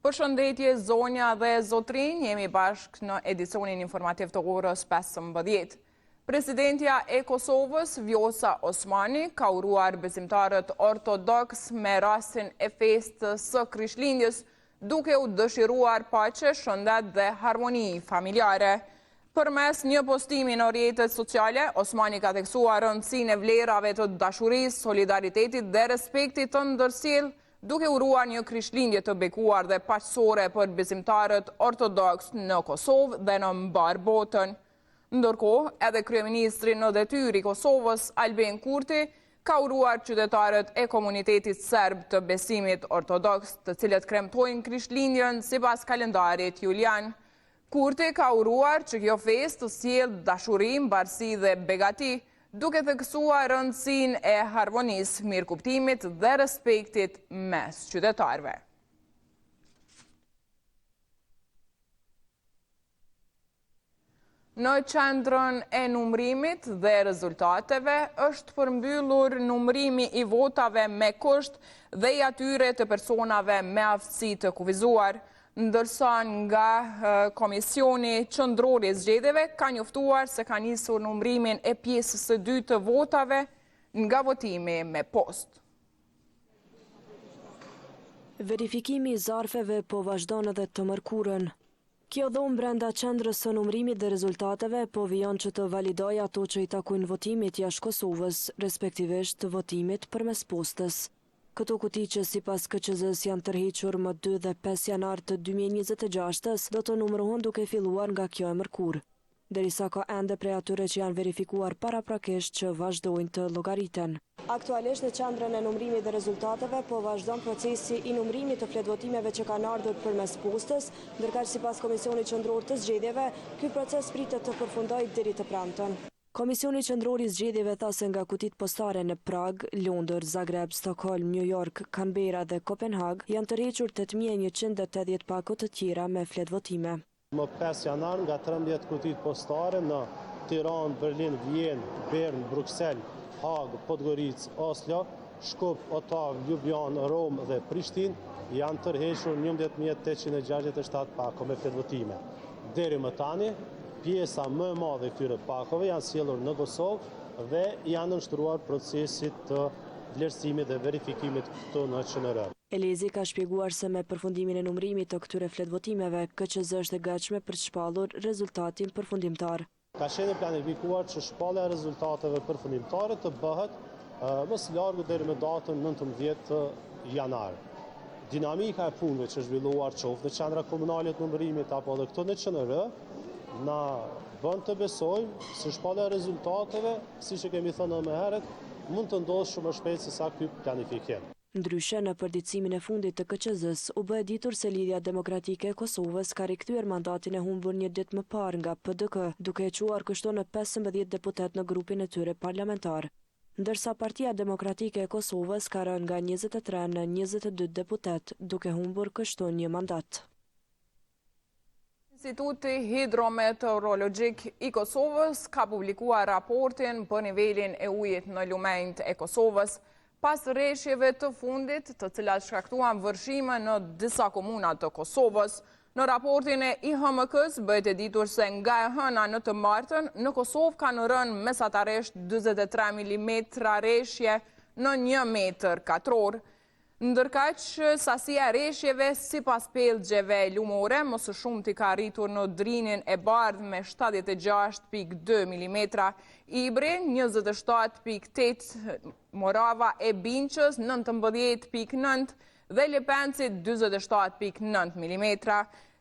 Përshëndetje zonja dhe zotrin, jemi bashk në edicionin informativ të orës 15. Presidentja e Kosovës, Vjosa Osmani, ka uruar besimtarët ortodoks me rastin e festës së Krishtlindjes, duke u dëshiruar paqe, shëndet dhe harmoni familjare. Përmes një postimi në rrjetet sociale, Osmani ka theksuar rëndësinë e vlerave të dashurisë, solidaritetit dhe respektit të ndërsjellë, duke uruar një Krishtlindje të bekuar dhe paqësore për besimtarët ortodoks në Kosovë dhe në mbar botën. Ndërkohë, edhe kryeministri në detyrë i Kosovës, Albin Kurti, ka uruar qytetarët e komunitetit serb të besimit ortodoks, të cilët kremtojnë Krishtlindjen sipas kalendarit julian. Kurti ka uruar që kjo festë të sjellë dashuri, mbarësi dhe begati, duke theksuar rëndësinë e harmonisë, mirëkuptimit dhe respektit mes qytetarëve. Në qendrën e numërimit dhe rezultateve është përmbyllur numërimi i votave me kusht dhe i atyre të personave me aftësi të kufizuar, ndërsa nga Komisioni Qendror i Zgjedhjeve ka njoftuar se ka nisur numërimin e pjesës së dytë të votave nga votimi me post. Verifikimi i zarfeve po vazhdon edhe të mërkurën. Kjo dhomë brenda qendrës së numërimit dhe rezultateve po vijon që të validojë ato që i takojnë votimit jashtë Kosovës, respektivisht votimit përmes postës. Këto kuti që sipas KQZ-s janë tërhequr më 2 dhe 5 janar të 2026 do të numërohen duke filluar nga kjo e mërkurë, derisa ka ende prej atyre që janë verifikuar paraprakisht që vazhdojnë të llogariten. Aktualisht në qendrën e numërimit dhe rezultateve po vazhdon procesi i numërimit të fletvotimeve që kanë ardhur përmes postës, ndërkaq sipas Komisionit Qendror të Zgjedhjeve, ky proces pritet të përfundojë deri të premten. Komisioni Qendror i Zgjedhjeve tha se nga kutit postare në Prag, Londër, Zagreb, Stockholm, New York, Canberra dhe Kopenhag janë tërhequr 8180 pako të tjera me fletvotime. Më 5 janar nga 13 kutit postare në Tiranë, Berlin, Vjenë, Bern, Bruxelles, Hag, Podgoricë, Oslo, Shkup, Ottawa, Ljubljanë, Rom dhe Prishtinë janë tërhequr 11867 pako me fletvotime. Deri më tani, pjesa më e madhe këtyre pakove janë sjellur në Kosovë dhe janë nënshtruar procesit të vlerësimit dhe verifikimit këtu në QNR. Elezi ka shpjeguar se me përfundimin e numërimit të këtyre fletvotimeve, KQZ është e gatshme për të shpallur rezultatin përfundimtar. Ka qenë planifikuar që shpallja e rezultateve përfundimtare të bëhet më së largu deri në datën 19 janar. Dinamika e punëve që është zhvilluar qoftë në qendra komunale të numërimit apo edhe këtu në QNR na bën të besojmë se shpallja e rezultateve, siç e kemi thënë më herët, mund të ndodhë shumë më shpejt se sa ky planifikim. Ndryshe, në përditësimin e fundit të KQZ-s, u bë ditur se Lidhja Demokratike e Kosovës ka rikthyer mandatin e humbur një ditë më parë nga PDK, duke e quar kështu në 15 deputet në grupin e tyre parlamentar, ndërsa Partia Demokratike e Kosovës ka rënë nga 23 në 22 deputet, duke humbur kështu një mandat. Instituti Hidrometeorologjik i Kosovës ka publikuar raportin për nivelin e ujit në lumenjt e Kosovës, pas rreshjeve të fundit të cilat shkaktuan vërshime në disa komuna të Kosovës. Në raportin e IHMK-s bëhet e ditur se nga e hëna në të martën, në Kosovë kanë rënë mesatarisht 43 mm rreshje në 1 metër katror. Ndërkaq sasia e rreshjeve sipas pellgjeve lumore më së shumti ka arritur në Drinin e Bardh me 76.2 mm, Ibri 27.8, Morava e Binqës 19.9 dhe Lepenci 47.9 mm.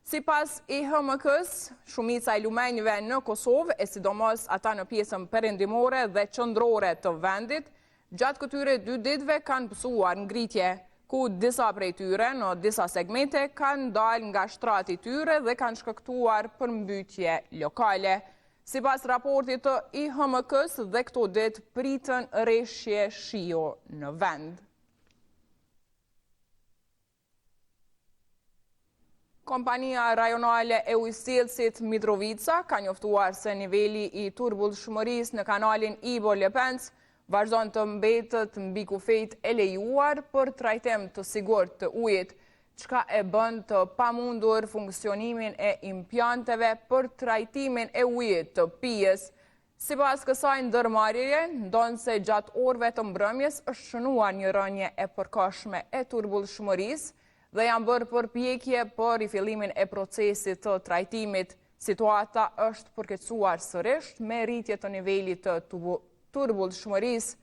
Sipas IHMK-s, shumica e lumenjve në Kosovë, e sidomos ata në pjesën perëndimore dhe qendrore të vendit, gjatë këtyre 2 ditëve kanë pësuar ngritje, ku disa prej tyre në disa segmente kanë dalë nga shtrati tyre dhe kanë shkaktuar përmbytje lokale. Sipas raportit të IHMK-s dhe këto ditë pritën rreshje shio në vend. Kompania rajonale e ujësillësit Mitrovica ka njoftuar se niveli i turbullshmërisë në kanalin Ibo-Lepenc vazhdon të mbetet mbi kufejt e lejuar për trajtim të sigurt të ujit. çka e bën të pamundur funksionimin e impianteve për trajtimin e ujit të pijes. Sipas kësaj ndërmarrjeje, ndonë se gjatë orëve të mbrëmjes është shënuar një rënje e përkohshme e turbullshmërisë dhe janë bërë përpjekje për rifillimin e procesit të trajtimit. Situata është përkeqësuar sërish me rritje të nivelit të turbullshmërisë.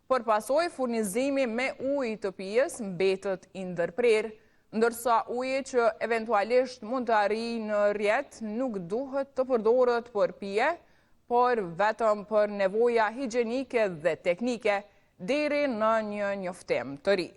Për pasojë, furnizimi me ujë të pijes mbetet i ndërprerë, ndërsa uji që eventualisht mund të arrijë në rrjet nuk duhet të përdoret për pije, por vetëm për nevoja higjienike dhe teknike deri në një njoftim të ri.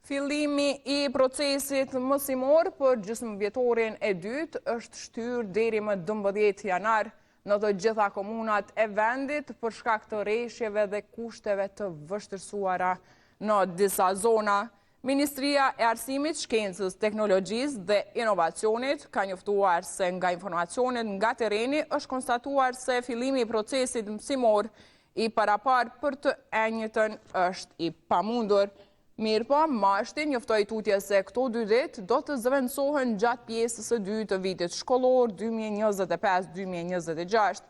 Fillimi i procesit mësimor për gjysmëvjetorin e dytë është shtyrë deri më 12 janar në të gjitha komunat e vendit për shkak të rreshjeve dhe kushteve të vështirësuara në disa zona. Ministria e Arsimit, Shkencës, Teknologjisë dhe Inovacionit ka njoftuar se nga informacionet nga tereni është konstatuar se fillimi i procesit mësimor i parapar për të enjëtën është i pamundur. Mirëpo, Mashti njoftoi tutje se këto 2 ditë do të zëvendësohen gjatë pjesës së dytë të vitit shkollor 2025-2026.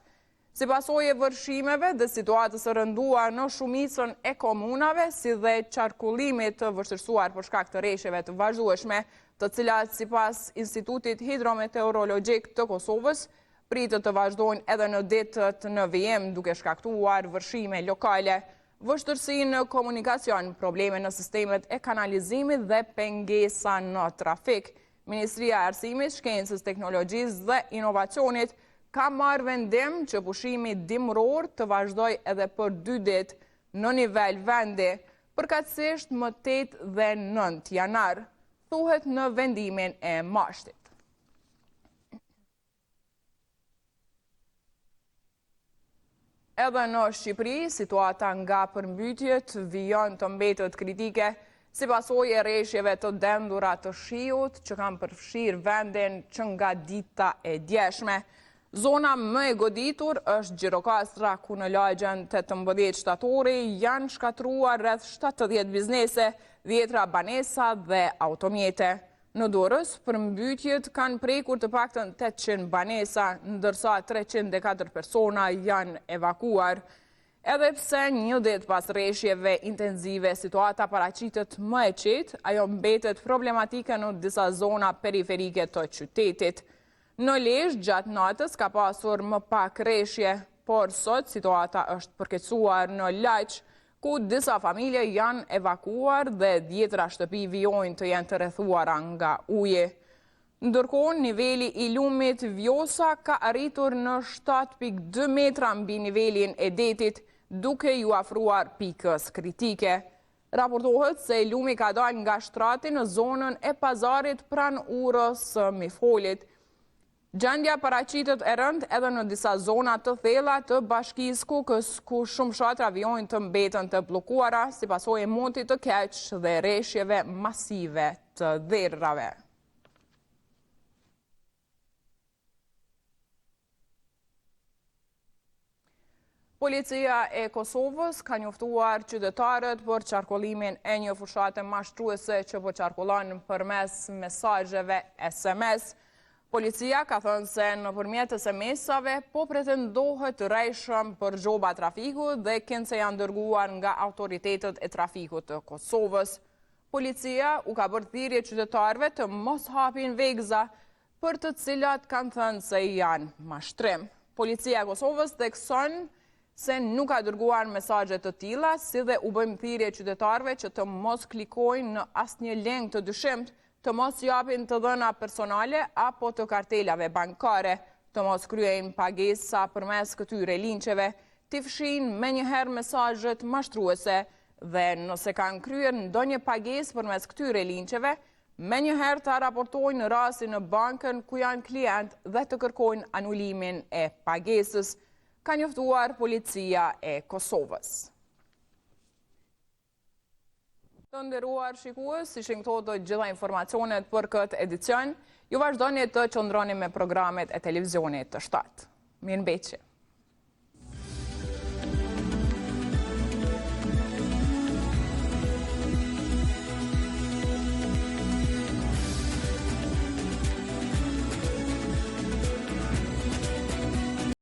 Si pasojë e vërshimeve dhe situatës së rënduar në shumicën e komunave, si dhe qarkullimit të vështirësuar për shkak të rreshjeve të vazhdueshme, të cilat sipas Institutit Hidrometeorologjik të Kosovës pritet të vazhdojnë edhe në ditët në vijim, duke shkaktuar vërshime lokale, vështirësi në komunikacion, probleme në sistemet e kanalizimit dhe pengesa në trafik. Ministria e Arsimit, Shkencës, Teknologjisë dhe Inovacionit ka marrë vendim që pushimi dimror të vazhdoj edhe për 2 ditë në nivel vendi, përkatësisht më 8 dhe 9 janar, thuhet në vendimin e Mashtit. Edhe në Shqipëri, situata nga përmbytjet vijon të mbetet kritike, si pasojë e rreshjeve të dendura të shiut që kanë përfshirë vendin që nga dita e djeshme. Zona më e goditur është Gjirokastra, ku në lagjen 18 shtatori janë shkatruar rreth 70 biznese, 10 banesa dhe automjete. Në Durrës, përmbytjet kanë prekur të paktën 800 banesa, ndërsa 304 persona janë evakuar. Edhe pse një ditë pas rreshjeve intenzive situata paraqitet më e qetë, ajo mbetet problematike në disa zona periferike të qytetit. Në Lezhë, gjatë natës ka pasur më pak rreshje, por sot situata është përkeqësuar në Laq, ku disa familje janë evakuar dhe 10 shtëpi vijojnë të jenë të rrethuara nga uji. Ndërkohë, niveli i lumit Vjosa ka arritur në 7.2 metra mbi nivelin e detit, duke ju afruar pikës kritike. Raportohet se lumi ka dalë nga shtrati në zonën e pazarit pranë urës së Mifolit. Gjendja paraqitet e rëndë edhe në disa zona të thella të bashkisë Kukës, ku shumë shatra vijojnë të mbeten të bllokuara si pasojë e montit të keq dhe rreshjeve masive të dherrave. Policia e Kosovës ka njoftuar qytetarët për qarkullimin e një fushate mashtruese që po qarkullon përmes mesazheve SMS. Policia ka thënë se nëpërmjet SMS-ave po pretendohet rrejshëm për gjoba trafiku dhe kënse janë dërguar nga autoritetet e trafikut të Kosovës. Policia u ka bërë thirrje qytetarëve të mos hapin vegza për të cilat kanë thënë se janë mashtrim. Policia e Kosovës thekson se nuk ka dërguar mesazhe të tilla, si dhe u bën thirrje qytetarëve që të mos klikojnë në asnjë link të dyshimt, të mos japin të dhëna personale apo të kartelave bankare, të mos kryejnë pagesa përmes këtyre linqeve, të fshin menjëherë mesazhet mashtruese dhe nëse kanë kryer ndonjë pagesë përmes këtyre linqeve, menjëherë ta raportojnë rastin në bankën ku janë klient dhe të kërkojnë anulimin e pagesës, ka njoftuar Policia e Kosovës. Të nderuar shikues, ishin këto të gjitha informacionet për këtë edicion. Ju vazhdoni të qëndroni me programet e televizionit të 7. Mirëmbëjtje.